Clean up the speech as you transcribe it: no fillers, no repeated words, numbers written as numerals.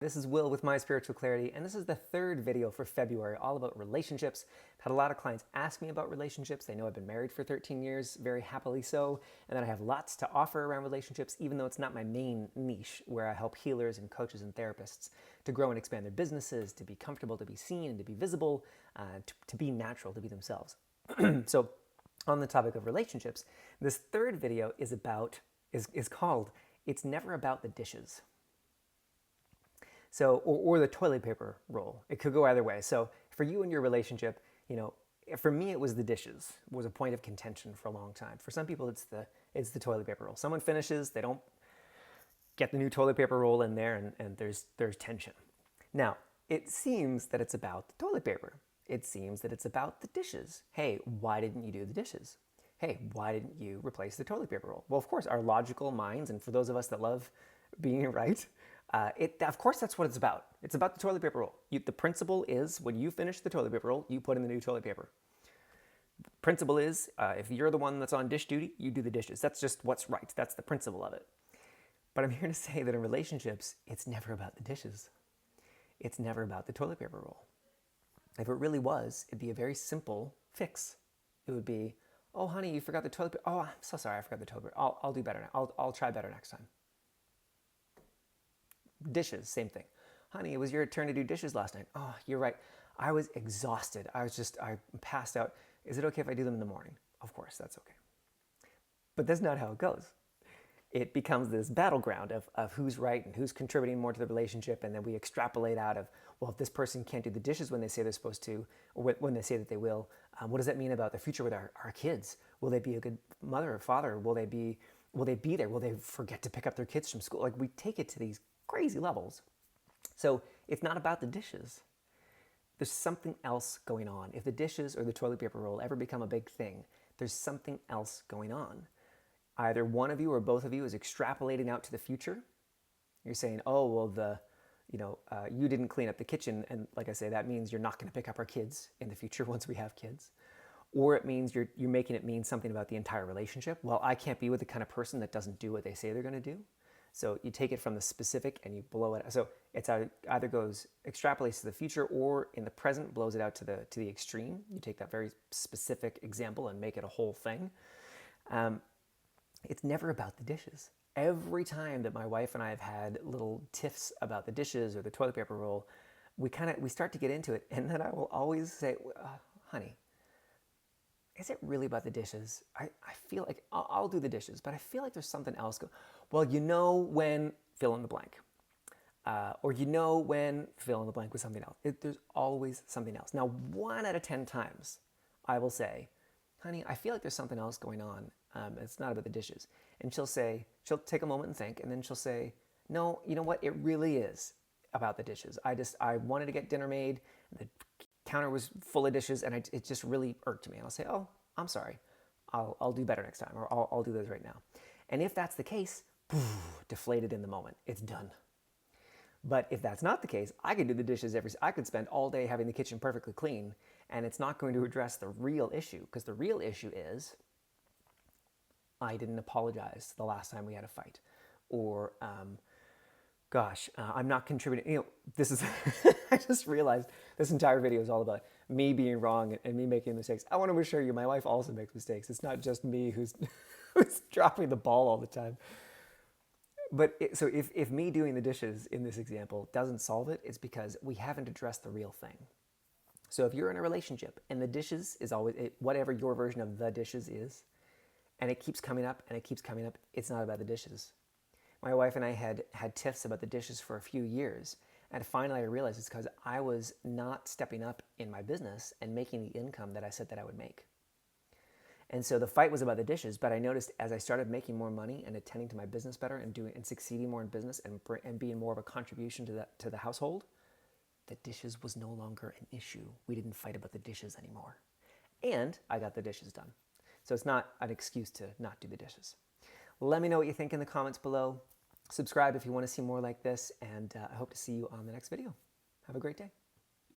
This is Will with My Spiritual Clarity, and this is the third video for February, all about relationships. I've had a lot of clients ask me about relationships. They know I've been married for 13 years, very happily so, and that I have lots to offer around relationships, even though it's not my main niche, where I help healers and coaches and therapists to grow and expand their businesses, to be comfortable, to be seen, and to be visible, to be natural, to be themselves. So, on the topic of relationships, this third video is called "It's Never About the Dishes." So, or the toilet paper roll. It could go either way. So for you and your relationship, for me it was the dishes was a point of contention for a long time. For some people it's the toilet paper roll. Someone finishes, they don't get the new toilet paper roll in there, and there's tension. Now, it seems that it's about the toilet paper. It seems that it's about the dishes. Hey, why didn't you do the dishes? Hey, why didn't you replace the toilet paper roll? Well, of course, our logical minds, and for those of us that love being right, of course that's what it's about. It's about the toilet paper roll. The principle is when you finish the toilet paper roll, you put in the new toilet paper. The principle is if you're the one that's on dish duty, you do the dishes. That's just what's right. That's the principle of it. But I'm here to say that in relationships, it's never about the dishes. It's never about the toilet paper roll. If it really was, it'd be a very simple fix. It would be, oh, honey, you forgot the toilet paper. Oh, I'm so sorry, I forgot the toilet paper. I'll do better now. I'll try better next time. Dishes, same thing. Honey, it was your turn to do dishes last night. Oh, you're right. I was exhausted. I passed out. Is it okay if I do them in the morning? Of course, that's okay. But that's not how it goes. It becomes this battleground of who's right and who's contributing more to the relationship, and then we extrapolate out of, well, if this person can't do the dishes when they say they're supposed to, or when they say that they will, what does that mean about the future with our kids? Will they be a good mother or father? Will they be there? Will they forget to pick up their kids from school? Like, we take it to these crazy levels. So it's not about the dishes. There's something else going on. If the dishes or the toilet paper roll ever become a big thing, there's something else going on. Either one of you or both of you is extrapolating out to the future. You're saying, oh, well, you didn't clean up the kitchen. And like I say, that means you're not going to pick up our kids in the future once we have kids. Or it means you're making it mean something about the entire relationship. Well, I can't be with the kind of person that doesn't do what they say they're going to do. So you take it from the specific and you blow it. So it's either goes extrapolates to the future, or in the present blows it out to the extreme. You take that very specific example and make it a whole thing. It's never about the dishes. Every time that my wife and I have had little tiffs about the dishes or the toilet paper roll, we start to get into it, and then I will always say, honey, is it really about the dishes? I feel like I'll do the dishes, but I feel like there's something else. Well, when fill in the blank. Or when fill in the blank with something else. There's always something else. Now, 1 out of 10 times, I will say, honey, I feel like there's something else going on. It's not about the dishes. And she'll take a moment and think, and then she'll say, no, you know what? It really is about the dishes. I wanted to get dinner made. The counter was full of dishes, and it just really irked me. And I'll say, oh, I'm sorry. I'll do better next time, or I'll do this right now. And if that's the case, deflated in the moment. It's done. But if that's not the case, I could do the dishes I could spend all day having the kitchen perfectly clean, and it's not going to address the real issue, because the real issue is I didn't apologize the last time we had a fight, or I'm not contributing. This is, I just realized this entire video is all about me being wrong and me making mistakes. I want to assure you, my wife also makes mistakes. It's not just me who's dropping the ball all the time. But so if me doing the dishes in this example doesn't solve it, it's because we haven't addressed the real thing. So if you're in a relationship and the dishes is always, whatever your version of the dishes is, and it keeps coming up and it keeps coming up, it's not about the dishes. My wife and I had tiffs about the dishes for a few years, and finally I realized it's because I was not stepping up in my business and making the income that I said that I would make. And so the fight was about the dishes, but I noticed as I started making more money and attending to my business better and succeeding more in business and being more of a contribution to the household, the dishes was no longer an issue. We didn't fight about the dishes anymore. And I got the dishes done. So it's not an excuse to not do the dishes. Let me know what you think in the comments below. Subscribe if you want to see more like this, and I hope to see you on the next video. Have a great day.